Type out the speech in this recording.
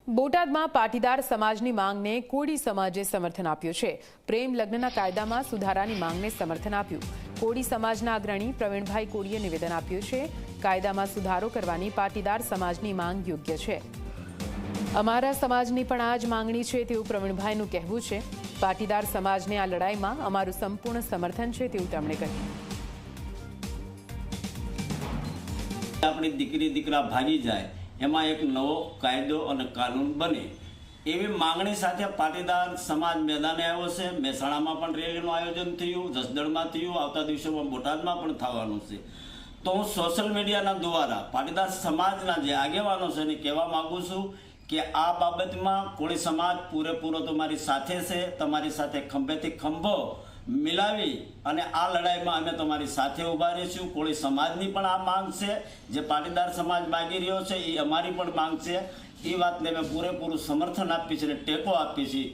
બોટાદમાં પાટીદાર સમાજની માંગને કોળી સમાજે સમર્થન આપ્યું છે। પ્રેમ લગ્નના કાયદામાં સુધારાની માંગને સમર્થન આપ્યું। કોળી સમાજના અગ્રણી પ્રવીણભાઈ કોળીએ નિવેદન આપ્યું છે। કાયદામાં સુધારો કરવાની પાટીદાર સમાજની માંગ યોગ્ય છે। અમારા સમાજની પણ આ જ માંગણી છે તેવું પ્રવીણભાઈનું કહેવું છે। પાટીદાર સમાજને આ લડાઈમાં અમારું સંપૂર્ણ સમર્થન છે તેવું તેમણે કહ્યું। આપણી દીકરી દીકરા ભાગી જાય એમાં એક નવો કાયદો અને કાનૂન બને એવી માંગણી સાથે પાટીદાર સમાજ મેદાને આવ્યો છે। મહેસાણામાં પણ રેલીનું આયોજન થયું, જસદણમાં થયું, આવતા દિવસોમાં બોટાદમાં પણ થવાનું છે। તો હું સોશિયલ મીડિયાના દ્વારા પાટીદાર સમાજના જે આગેવાનો છે એને કહેવા માગું છું કે આ બાબતમાં કોળી સમાજ પૂરેપૂરો તમારી સાથે છે। તમારી સાથે ખંભેથી ખંભો મિલાવી અને આ લડાઈમાં અમે તમારી સાથે ઊભા રહીશું। કોળી સમાજની પણ આ માંગ છે, જે પાટીદાર સમાજ માગી રહ્યો છે એ અમારી પણ માંગ છે। એ વાતને અમે પૂરેપૂરું સમર્થન આપીએ છીએ અને ટેકો આપીએ છીએ।